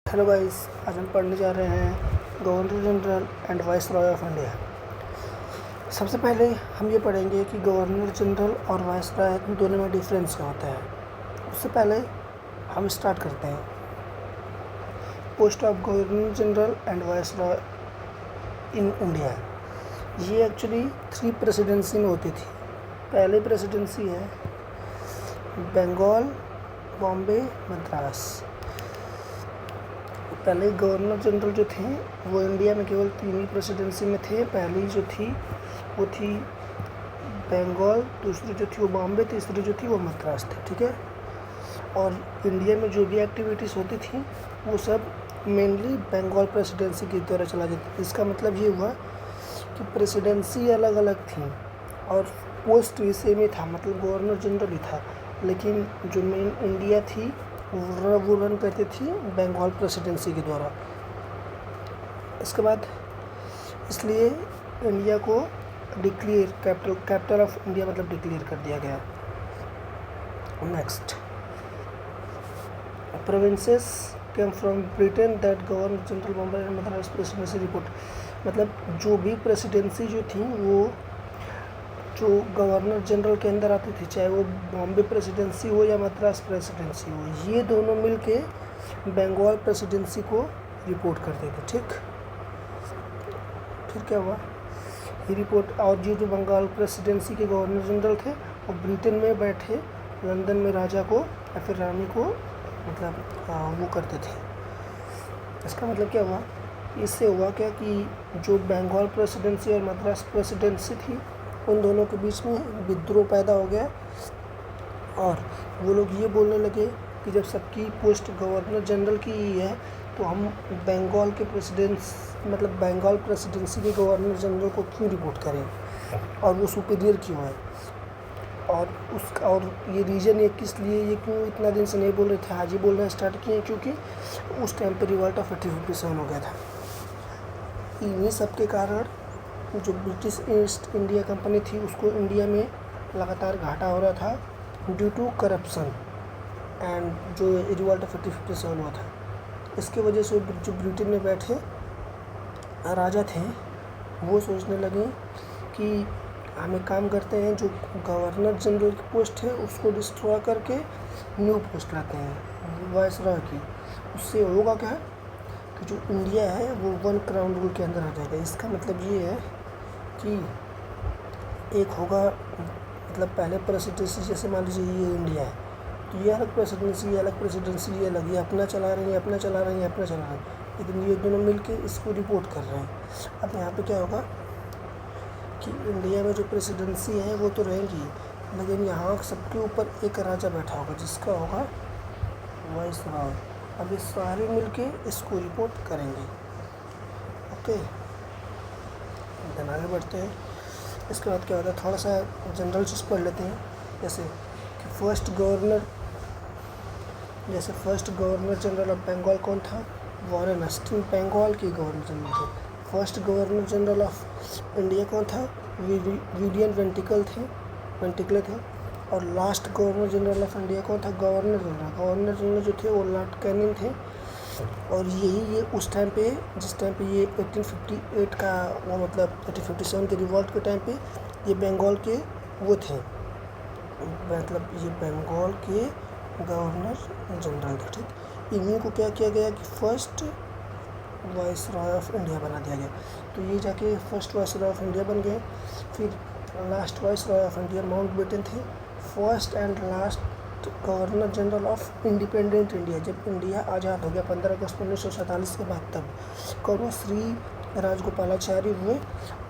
Hello guys, आज हम पढ़ने जा रहे हैं governor general and viceroy of India. सबसे पहले हम ये पढ़ेंगे कि गवर्नर जनरल और वाइसरॉय दोनों में डिफरेंस क्या होता है। उससे पहले हम स्टार्ट करते हैं। Post of governor general and viceroy in India, ये एक्चुअली 3 प्रेसिडेंसी में होती थी। पहली प्रेसिडेंसी है बंगाल, बॉम्बे, मद्रास। पहले गवर्नर जनरल जो थे वो इंडिया में केवल 3 ही प्रेसिडेंसी में थे। पहली जो थी वो थी बंगाल, दूसरी जो थी वो बॉम्बे, तीसरी जो थी वो मद्रास थी। ठीक है। और इंडिया में जो भी एक्टिविटीज़ होती थी वो सब मेनली बंगाल प्रेसिडेंसी के द्वारा चला जाता था। इसका मतलब ये हुआ कि प्रेसिडेंसी अलग अलग थी और पोस्ट भी सेम ही था, मतलब गवर्नर जनरल ही था, लेकिन जो मेन इंडिया थी वो रन करती थी बंगाल प्रेसिडेंसी के द्वारा। इसके बाद इसलिए इंडिया को डिक्लेयर कैपिटल ऑफ इंडिया मतलब डिक्लेयर कर दिया गया। Next, provinces came from Britain that governor general Bombay and Madras presidency report. मतलब जो भी प्रेसिडेंसी जो थी वो जो गवर्नर जनरल के अंदर आती थी, चाहे वो बॉम्बे प्रेसिडेंसी हो या मद्रास प्रेसिडेंसी हो, ये दोनों मिलके बंगाल प्रेसिडेंसी को रिपोर्ट करते थे। ठीक, फिर क्या हुआ, ये रिपोर्ट और जो बंगाल प्रेसिडेंसी के गवर्नर जनरल थे वो ब्रिटेन में बैठे लंदन में राजा को या फिर रानी को मतलब वो करते थे। इसका मतलब क्या हुआ, इससे हुआ क्या कि जो बंगाल प्रेसिडेंसी और मद्रास प्रेसिडेंसी थी उन दोनों के बीच में विद्रोह पैदा हो गया और वो लोग ये बोलने लगे कि जब सबकी पोस्ट गवर्नर जनरल की ही है तो हम बंगाल के मतलब बंगाल प्रेसिडेंसी के गवर्नर जनरल को क्यों रिपोर्ट करें और वो सुपीरियर क्यों है। और ये रीज़न ये किस लिए, ये क्यों इतना दिन से नहीं बोल रहे थे, आज ही बोलना स्टार्ट किए, क्योंकि उस टाइम पे रिवॉल्ट ऑफ 1857 हो गया था। इन्हीं सब के कारण जो ब्रिटिश ईस्ट इंडिया कंपनी थी उसको इंडिया में लगातार घाटा हो रहा था ड्यू टू करप्शन एंड जो रिवॉल्ट ऑफ 1857 हुआ था। इसके वजह से जो ब्रिटेन में बैठे राजा थे वो सोचने लगे कि हम एक काम करते हैं, जो गवर्नर जनरल की पोस्ट है उसको डिस्ट्रॉय करके न्यू पोस्ट लाते हैं वाइसरॉय की। उससे होगा क्या कि जो इंडिया है वो 1 क्राउन रूल के अंदर आ जाएगा। इसका मतलब ये है कि एक होगा, मतलब पहले प्रेसिडेंसी जैसे मान लीजिए ये इंडिया है तो ये अलग प्रेसिडेंसी, ये अलग प्रेसिडेंसी, ये अलग, ये अपना चला रहे हैं, अपना चला रहे हैं, अपना चला रहे हैं, लेकिन ये दोनों मिलके इसको रिपोर्ट कर रहे हैं। अब यहाँ पे क्या होगा कि इंडिया में जो प्रेसिडेंसी है वो तो रहेगी, लेकिन यहाँ सबके ऊपर एक राजा बैठा होगा जिसका होगा वाइसरॉय। अब ये सारे मिलके इसको रिपोर्ट करेंगे। ओके, आगे बढ़ते हैं। इसके बाद क्या होता है, थोड़ा सा जनरल चीज़ पढ़ लेते हैं। जैसे कि first governor general of Bengal कौन था, वॉरेन हेस्टिंग्स बंगाल के गवर्नर जनरल थे। First governor general of India कौन था, विलियम वेंटिकले थे। और last governor general of India कौन था, गवर्नर जनरल जो थे वो लॉर्ड कैनिंग थे। और ये उस टाइम पे, जिस टाइम पे ये 1858 का वो मतलब 1857 के रिवॉल्ट के टाइम पे ये बंगाल के वो थे, मतलब ये बंगाल के गवर्नर जनरल थे। ठीक, इन्हीं को क्या किया गया कि फर्स्ट वाइसरॉय ऑफ इंडिया बना दिया गया। तो ये जाके फर्स्ट वाइसरॉय ऑफ इंडिया बन गए। फिर last viceroy of India Mountbatten थे। First and last governor general of independent India, जब इंडिया आज़ाद हो गया 15 अगस्त 1947 के बाद, तब कौन, श्री राजगोपालाचारी हुए।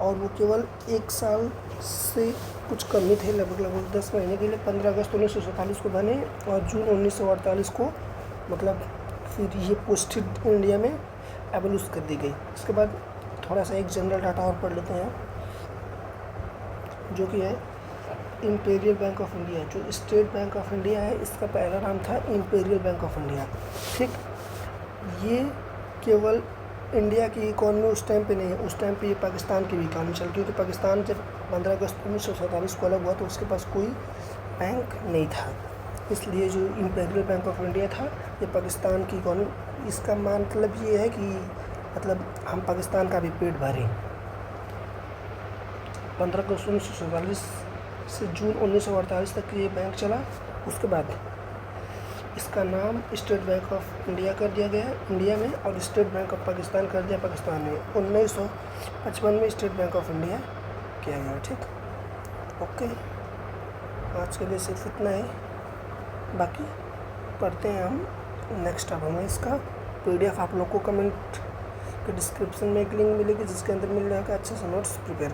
और वो केवल 1 साल से कुछ कम ही थे, लगभग 10 महीने के लिए 15 अगस्त 1947 को बने और जून 1948 को मतलब फिर ये पोस्ट इंडिया में एबोलिश कर दी गई। इसके बाद थोड़ा सा एक जनरल डाटा और पढ़ लेते हैं जो कि है इंपीरियल बैंक ऑफ इंडिया। जो स्टेट बैंक ऑफ इंडिया है इसका पहला नाम था इंपीरियल बैंक ऑफ इंडिया। ठीक, ये केवल इंडिया की इकॉनमी उस टाइम पे नहीं है, उस टाइम पे ये पाकिस्तान की भी इकॉनमी चल, क्योंकि पाकिस्तान जब 15 अगस्त 1947 को अलग हुआ तो उसके पास कोई बैंक नहीं था, इसलिए जो इंपीरियल बैंक ऑफ इंडिया था ये पाकिस्तान की इकॉनमी इसका मतलब ये है कि मतलब हम पाकिस्तान का भी पेट भरें। 15 अगस्त 1947 से जून 1948 तक ये बैंक चला। उसके बाद इसका नाम स्टेट बैंक ऑफ इंडिया कर दिया गया इंडिया में, और स्टेट बैंक ऑफ पाकिस्तान कर दिया पाकिस्तान में। 1955 में स्टेट बैंक ऑफ इंडिया किया गया। ठीक, ओके, आज के लिए सिर्फ इतना ही। बाकी पढ़ते हैं हम नेक्स्ट। अब हमें इसका PDF आप लोग को कमेंट के डिस्क्रिप्शन में एक लिंक मिलेगी जिसके अंदर मिल जाएगा अच्छे से नोट्स प्रिपेयर